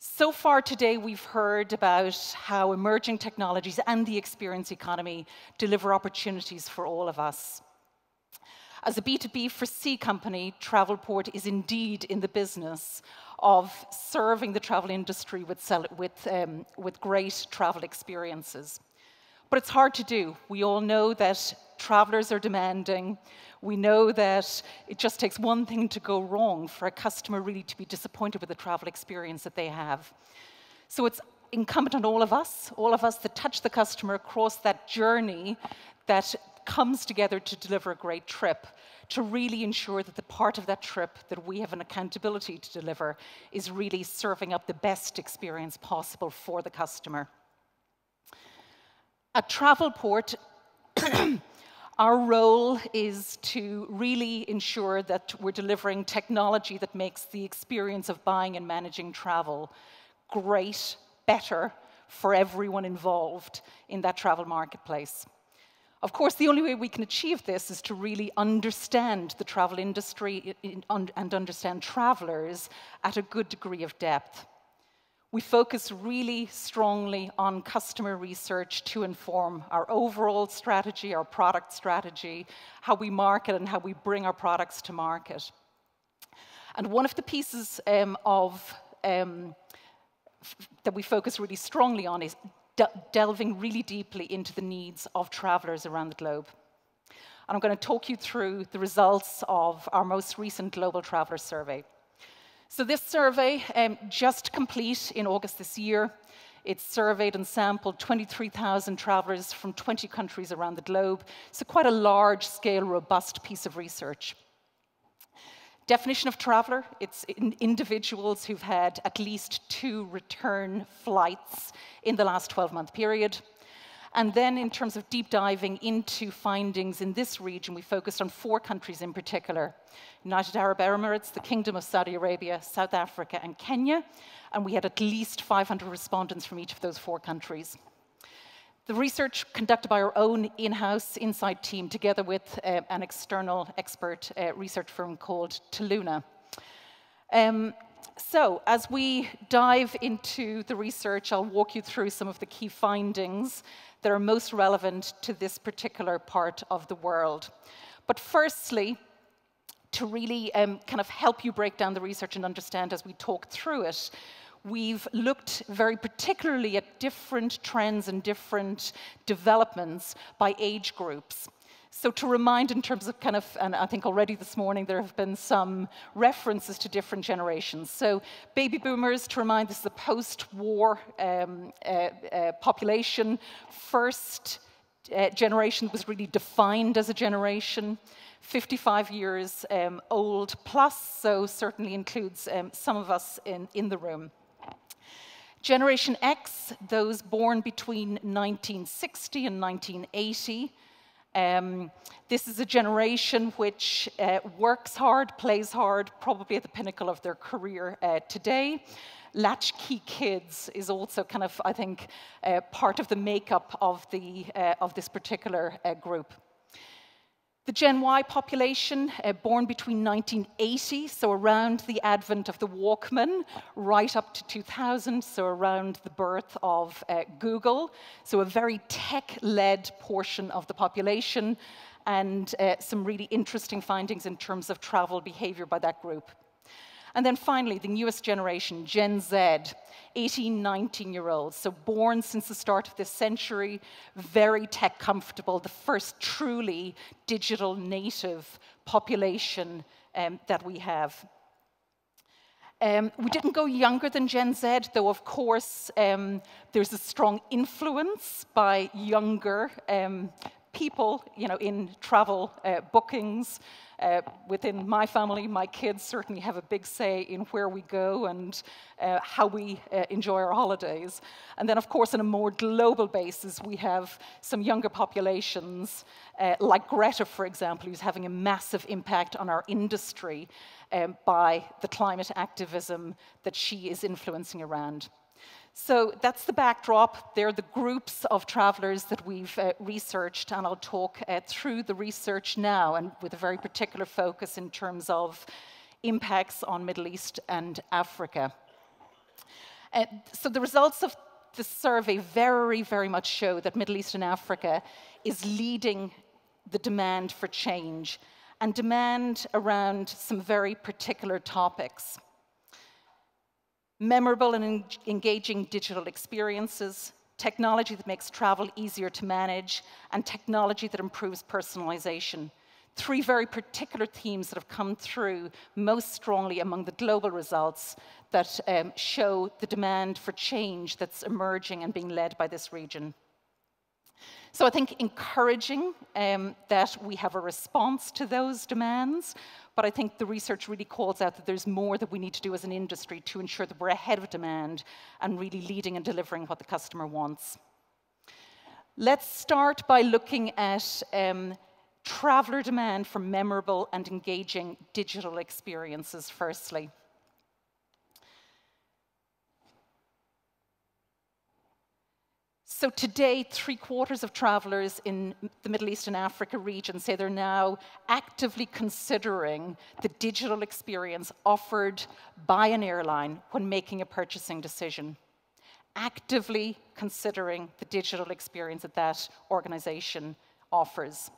So far today, we've heard about how emerging technologies and the experience economy deliver opportunities for all of us. As a B2B4C company, Travelport is indeed in the business of serving the travel industry with great travel experiences. But it's hard to do. We all know that travelers are demanding. We know that it just takes one thing to go wrong for a customer really to be disappointed with the travel experience that they have. So it's incumbent on all of us that touch the customer across that journey that comes together to deliver a great trip, to really ensure that the part of that trip that we have an accountability to deliver is really serving up the best experience possible for the customer. At Travelport, our role is to really ensure that we're delivering technology that makes the experience of buying and managing travel great, better for everyone involved in that travel marketplace. Of course, the only way we can achieve this is to really understand the travel industry and understand travelers at a good degree of depth. We focus really strongly on customer research to inform our overall strategy, our product strategy, how we market and how we bring our products to market. And one of the pieces that we focus really strongly on is delving really deeply into the needs of travelers around the globe. And I'm going to talk you through the results of our most recent Global Traveler Survey. So this survey, just complete in August this year, it surveyed and sampled 23,000 travelers from 20 countries around the globe. So quite a large-scale, robust piece of research. Definition of traveler, it's individuals who've had at least 2 return flights in the last 12-month period. And then in terms of deep diving into findings in this region, we focused on 4 countries in particular: United Arab Emirates, the Kingdom of Saudi Arabia, South Africa, and Kenya. And we had at least 500 respondents from each of those 4 countries. The research conducted by our own in-house inside team, together with an external expert research firm called Toluna. So as we dive into the research, I'll walk you through some of the key findings that are most relevant to this particular part of the world. But firstly, to really kind of help you break down the research and understand as we talk through it, we've looked very particularly at different trends and different developments by age groups. So to remind in terms of kind of, and I think already this morning there have been some references to different generations. So baby boomers, to remind, this is a post-war population. First generation was really defined as a generation. 55 years old plus, so certainly includes some of us in the room. Generation X, those born between 1960 and 1980. This is a generation which works hard, plays hard, probably at the pinnacle of their career today. Latchkey kids is also kind of, I think, part of the makeup of this particular group. The Gen Y population, born between 1980, so around the advent of the Walkman, right up to 2000, so around the birth of Google. So a very tech-led portion of the population, and some really interesting findings in terms of travel behavior by that group. And then finally, the newest generation, Gen Z, 18, 19-year-olds, so born since the start of this century, very tech comfortable, the first truly digital native population that we have. We didn't go younger than Gen Z, though of course there's a strong influence by younger people, in travel bookings. Within my family, my kids certainly have a big say in where we go and how we enjoy our holidays. And then, of course, on a more global basis, we have some younger populations, like Greta, for example, who's having a massive impact on our industry by the climate activism that she is influencing around. So that's the backdrop. They're the groups of travelers that we've researched, and I'll talk through the research now, and with a very particular focus in terms of impacts on Middle East and Africa. So the results of the survey very, very much show that Middle East and Africa is leading the demand for change, and demand around some very particular topics. Memorable and engaging digital experiences, technology that makes travel easier to manage, and technology that improves personalization. Three very particular themes that have come through most strongly among the global results that show the demand for change that's emerging and being led by this region. So I think encouraging that we have a response to those demands, but I think the research really calls out that there's more that we need to do as an industry to ensure that we're ahead of demand and really leading and delivering what the customer wants. Let's start by looking at traveler demand for memorable and engaging digital experiences firstly. So today, 3/4 of travelers in the Middle East and Africa region say they're now actively considering the digital experience offered by an airline when making a purchasing decision. Actively considering the digital experience that that organization offers.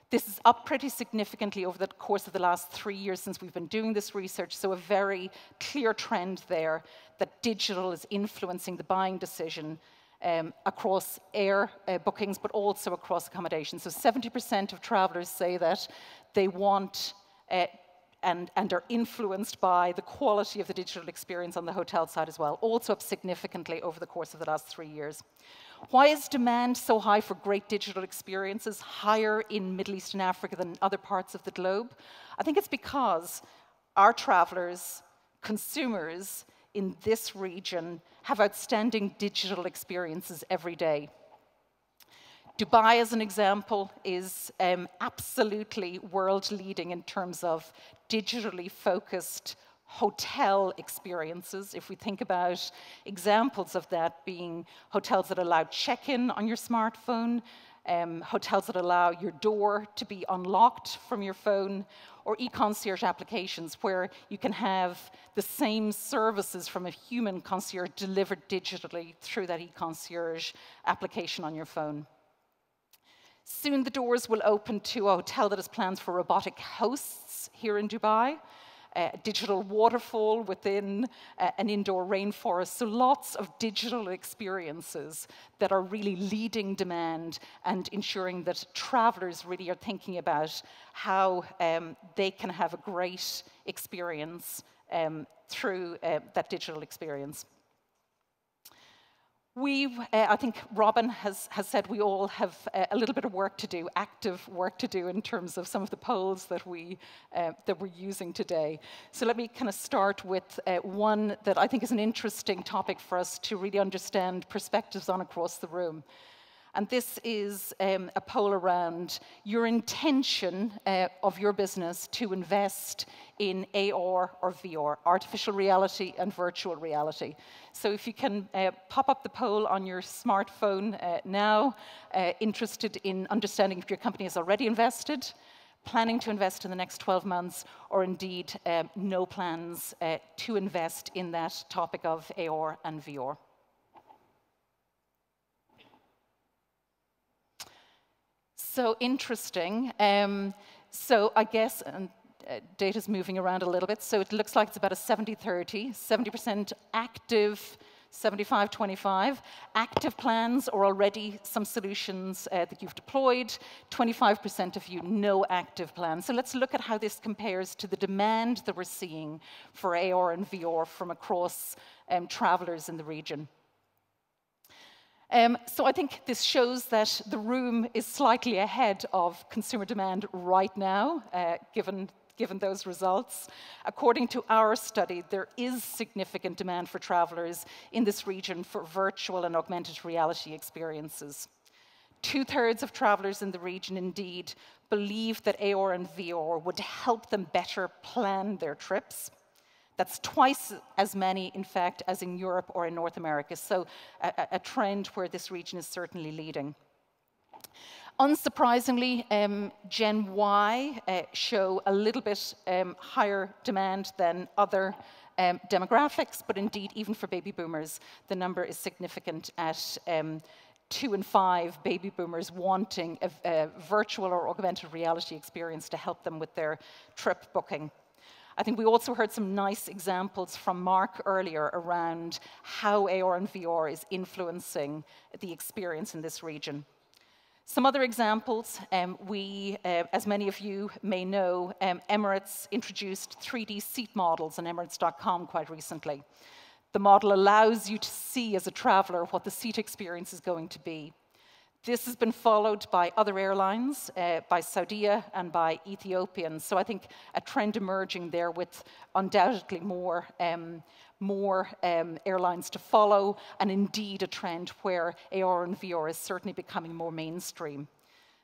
This is up pretty significantly over the course of the last 3 years since we've been doing this research, so a very clear trend there that digital is influencing the buying decision across air bookings, but also across accommodation. So 70% of travelers say that they want and are influenced by the quality of the digital experience on the hotel side as well, also up significantly over the course of the last 3 years. Why is demand so high for great digital experiences, higher in Middle East and Africa than other parts of the globe? I think it's because our travelers, consumers in this region have outstanding digital experiences every day. Dubai, as an example, is absolutely world-leading in terms of digitally focused hotel experiences. If we think about examples of that being hotels that allow check-in on your smartphone, hotels that allow your door to be unlocked from your phone, or e-concierge applications where you can have the same services from a human concierge delivered digitally through that e-concierge application on your phone. Soon the doors will open to a hotel that has plans for robotic hosts here in Dubai, a digital waterfall within an indoor rainforest. So lots of digital experiences that are really leading demand and ensuring that travelers really are thinking about how they can have a great experience through that digital experience. I think Robin has said we all have a little bit of work to do, active work to do in terms of some of the polls that we're using today. So let me kind of start with one that I think is an interesting topic for us to really understand perspectives on across the room. And this is a poll around your intention of your business to invest in AR or VR, artificial reality and virtual reality. So if you can pop up the poll on your smartphone now, interested in understanding if your company has already invested, planning to invest in the next 12 months, or indeed no plans to invest in that topic of AR and VR. So interesting. So I guess data's moving around a little bit. So it looks like it's about a 70-30, 70% active, 75-25. Active plans or already some solutions that you've deployed. 25% of you no active plans. So let's look at how this compares to the demand that we're seeing for AR and VR from across travelers in the region. So I think this shows that the room is slightly ahead of consumer demand right now, given those results. According to our study, there is significant demand for travelers in this region for virtual and augmented reality experiences. 2/3 of travelers in the region indeed believe that AR and VR would help them better plan their trips. That's twice as many, in fact, as in Europe or in North America. So a trend where this region is certainly leading. Unsurprisingly, Gen Y show a little bit higher demand than other demographics, but indeed, even for baby boomers, the number is significant at 2 in 5 baby boomers wanting a virtual or augmented reality experience to help them with their trip booking. I think we also heard some nice examples from Mark earlier around how AR and VR is influencing the experience in this region. Some other examples, as many of you may know, Emirates introduced 3D seat models on Emirates.com quite recently. The model allows you to see as a traveler what the seat experience is going to be. This has been followed by other airlines, by Saudia and by Ethiopian. So I think a trend emerging there with undoubtedly more airlines to follow, and indeed a trend where AR and VR is certainly becoming more mainstream.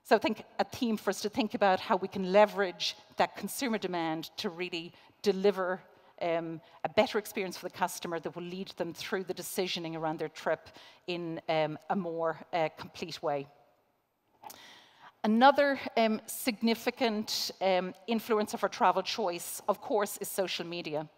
So I think a theme for us to think about how we can leverage that consumer demand to really deliver a better experience for the customer that will lead them through the decisioning around their trip in a more complete way. Another significant influence of our travel choice, of course, is social media.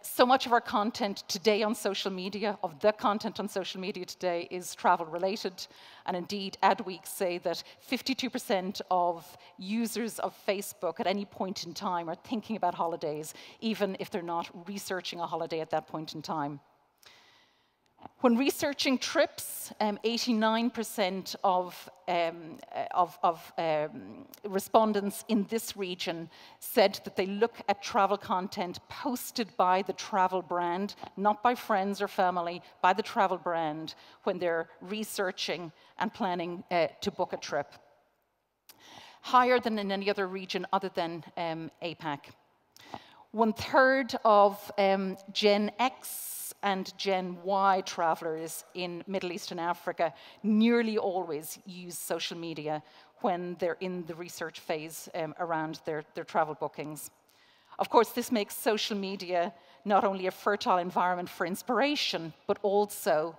So much of our content today on social media, of the content on social media today, is travel related. And indeed, Adweek say that 52% of users of Facebook at any point in time are thinking about holidays, even if they're not researching a holiday at that point in time. When researching trips, 89% of respondents in this region said that they look at travel content posted by the travel brand, not by friends or family, by the travel brand, when they're researching and planning to book a trip. Higher than in any other region other than APAC. 1/3 of Gen X and Gen Y travelers in Middle East and Africa nearly always use social media when they're in the research phase around their travel bookings. Of course, this makes social media not only a fertile environment for inspiration, but also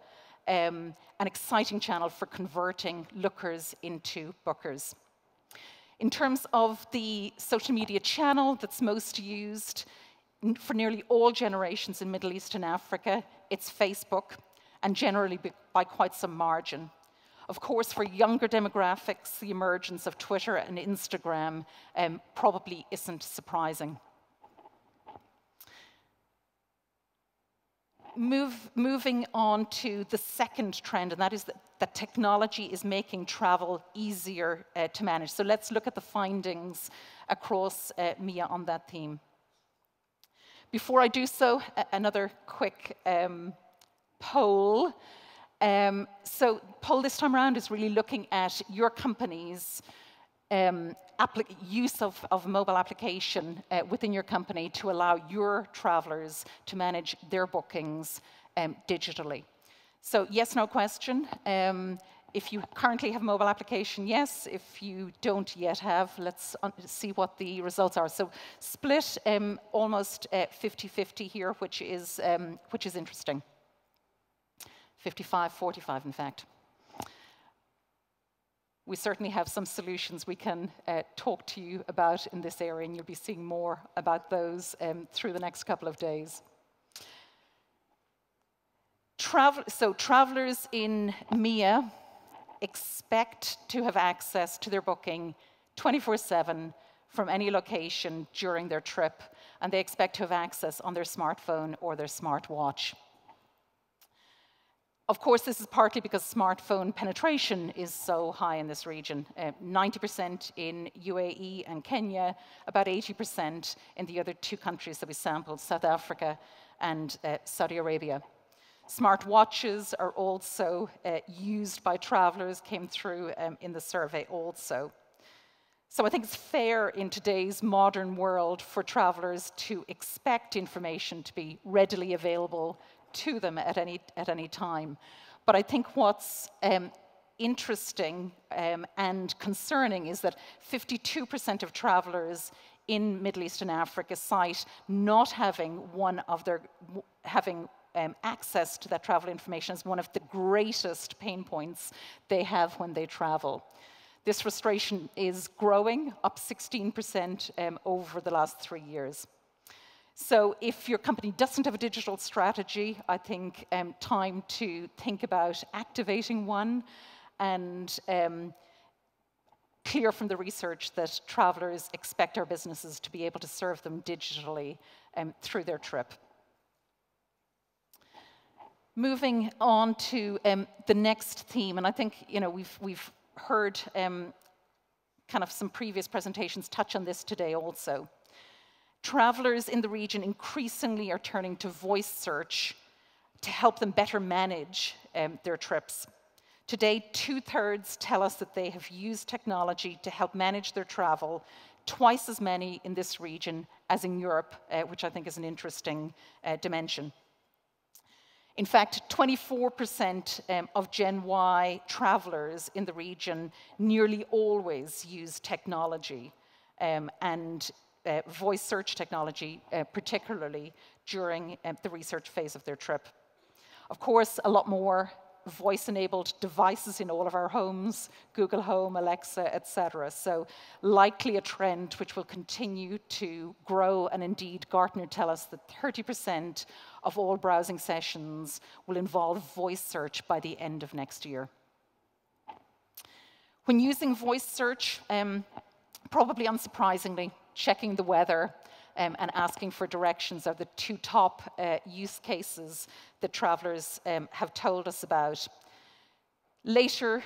an exciting channel for converting lookers into bookers. In terms of the social media channel that's most used, for nearly all generations in Middle East and Africa, it's Facebook, and generally by quite some margin. Of course, for younger demographics, the emergence of Twitter and Instagram probably isn't surprising. Moving on to the second trend, and that is that technology is making travel easier to manage. So let's look at the findings across MEA on that theme. Before I do so, another quick poll. So poll this time around is really looking at your company's use of mobile application within your company to allow your travelers to manage their bookings digitally. So yes, no question. If you currently have a mobile application, yes. If you don't yet have, let's see what the results are. So split almost 50-50 here, which is interesting. 55-45, in fact. We certainly have some solutions we can talk to you about in this area, and you'll be seeing more about those through the next couple of days. So travelers in MEA expect to have access to their booking 24/7 from any location during their trip, and they expect to have access on their smartphone or their smartwatch. Of course, this is partly because smartphone penetration is so high in this region. 90% in UAE and Kenya, about 80% in the other two countries that we sampled, South Africa and Saudi Arabia. Smartwatches are also used by travelers, came through in the survey also. So I think it's fair in today's modern world for travelers to expect information to be readily available to them at any time. But I think what's interesting and concerning is that 52% of travelers in Middle East and Africa cite not having access to that travel information as one of the greatest pain points they have when they travel. This frustration is growing, up 16% over the last 3 years. So if your company doesn't have a digital strategy, I think time to think about activating one, and clear from the research that travelers expect our businesses to be able to serve them digitally through their trip. Moving on to the next theme, and I think we've heard kind of some previous presentations touch on this today also. Travelers in the region increasingly are turning to voice search to help them better manage their trips. Today, 2/3 tell us that they have used technology to help manage their travel, twice as many in this region as in Europe, which I think is an interesting dimension. In fact, 24% of Gen Y travelers in the region nearly always use technology, and voice search technology, particularly during the research phase of their trip. Of course, a lot more voice-enabled devices in all of our homes, Google Home, Alexa, etc. So likely a trend which will continue to grow, and indeed Gartner tell us that 30% of all browsing sessions will involve voice search by the end of next year. When using voice search, probably unsurprisingly, checking the weather and asking for directions are the two top use cases that travelers have told us about. Later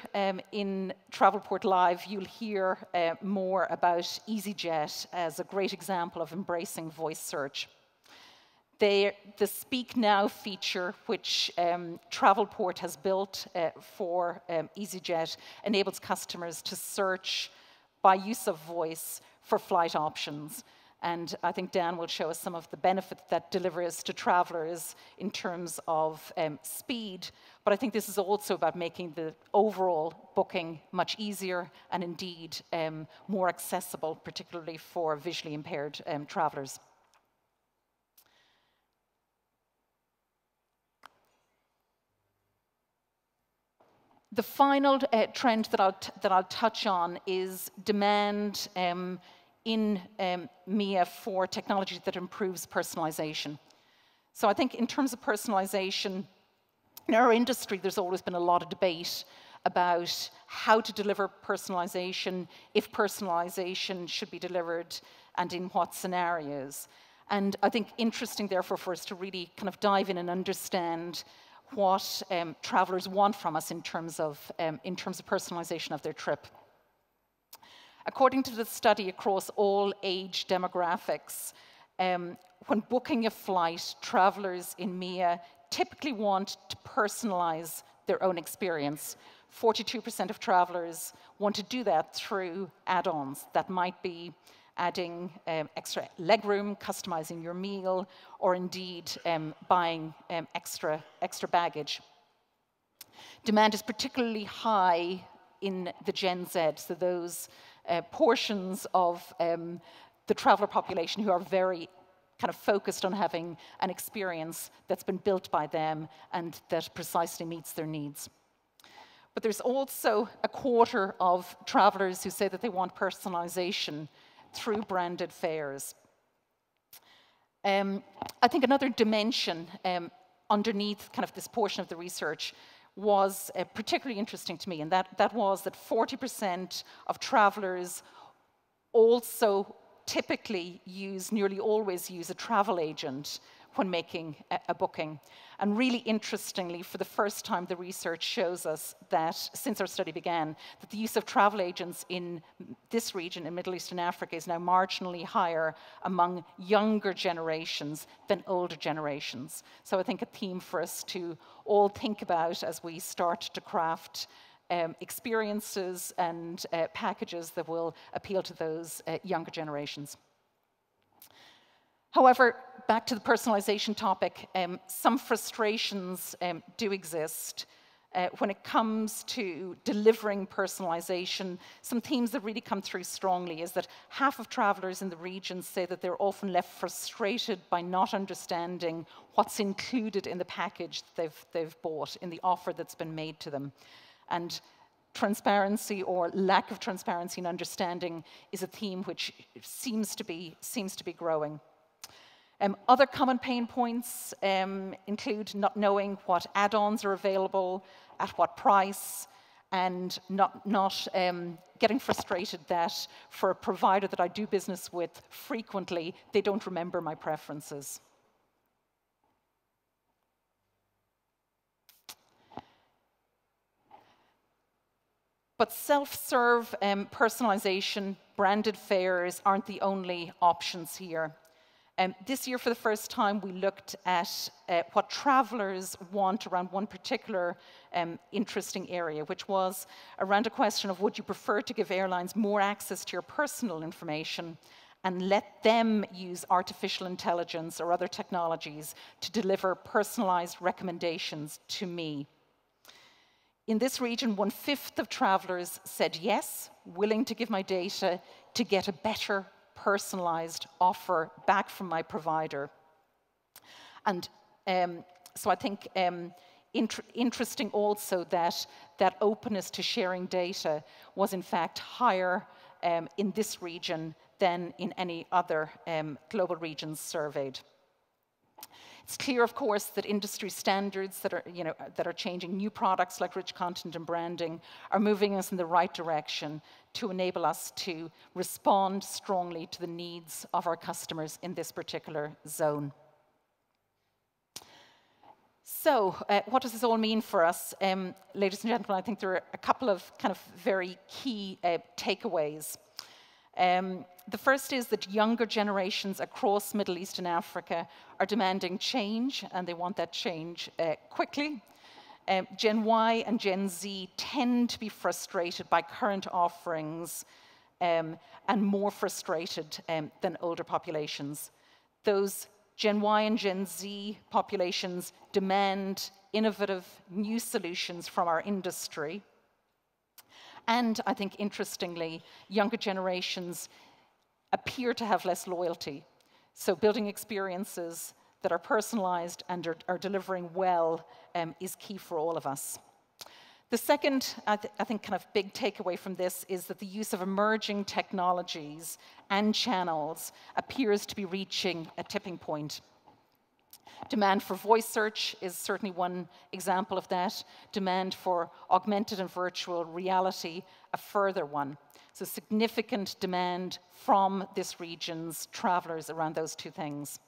in TravelportLIVE, you'll hear more about EasyJet as a great example of embracing voice search. The Speak Now feature, which Travelport has built for EasyJet, enables customers to search by use of voice for flight options. And I think Dan will show us some of the benefit that delivers to travelers in terms of speed. But I think this is also about making the overall booking much easier and indeed more accessible, particularly for visually impaired travelers. The final trend that I'll touch on is demand in MIA for technology that improves personalization. So I think in terms of personalization, in our industry, there's always been a lot of debate about how to deliver personalization, if personalization should be delivered, and in what scenarios. And I think interesting, therefore, for us to really kind of dive in and understand what travelers want from us in terms of personalization of their trip. According to the study across all age demographics, when booking a flight, travelers in MIA typically want to personalize their own experience. 42% of travelers want to do that through add-ons. That might be adding extra legroom, customizing your meal, or indeed buying extra baggage. Demand is particularly high in the Gen Z, so those portions of the traveler population who are very kind of focused on having an experience that's been built by them and that precisely meets their needs. But there's also a quarter of travelers who say that they want personalization through branded fares. I think another dimension underneath kind of this portion of the research was particularly interesting to me, and that was that 40% of travelers also typically nearly always use a travel agent when making a booking. And really interestingly, for the first time, the research shows us that, since our study began, that the use of travel agents in this region, in Middle East and Africa, is now marginally higher among younger generations than older generations. So I think a theme for us to all think about as we start to craft experiences and packages that will appeal to those younger generations. However, back to the personalization topic, some frustrations do exist when it comes to delivering personalization. Some themes that really come through strongly is that half of travelers in the region say that they're often left frustrated by not understanding what's included in the package that they've bought, in the offer that's been made to them. And transparency or lack of transparency and understanding is a theme which seems to be growing. Other common pain points include not knowing what add-ons are available, at what price, and not getting frustrated that for a provider that I do business with frequently, they don't remember my preferences. But self-serve personalization, branded fares aren't the only options here. This year, for the first time, we looked at what travelers want around one particular interesting area, which was around a question of, would you prefer to give airlines more access to your personal information and let them use artificial intelligence or other technologies to deliver personalized recommendations to me? In this region, 1/5 of travelers said yes, willing to give my data to get a better personalized offer back from my provider. And so I think interesting also that openness to sharing data was in fact higher in this region than in any other global regions surveyed. It's clear, of course, that industry standards that are changing, new products like rich content and branding, are moving us in the right direction to enable us to respond strongly to the needs of our customers in this particular zone. So, what does this all mean for us? Ladies and gentlemen, I think there are a couple of kind of very key takeaways. The first is that younger generations across Middle East and Africa are demanding change, and they want that change quickly. Gen Y and Gen Z tend to be frustrated by current offerings and more frustrated than older populations. Those Gen Y and Gen Z populations demand innovative new solutions from our industry. And I think, interestingly, younger generations appear to have less loyalty. So building experiences that are personalized and are delivering well is key for all of us. The second, I think, kind of big takeaway from this is that the use of emerging technologies and channels appears to be reaching a tipping point. Demand for voice search is certainly one example of that. Demand for augmented and virtual reality, a further one. So significant demand from this region's travelers around those two things.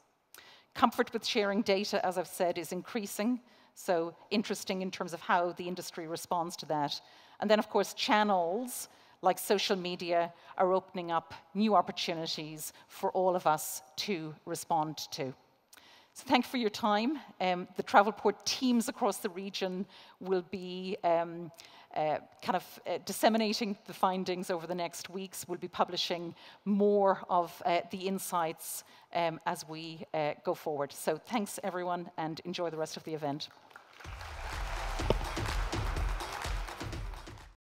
Comfort with sharing data, as I've said, is increasing. So interesting in terms of how the industry responds to that. And then, of course, channels like social media are opening up new opportunities for all of us to respond to. So thank you for your time. The Travelport teams across the region will be disseminating the findings over the next weeks. We'll be publishing more of the insights as we go forward. So thanks, everyone, and enjoy the rest of the event.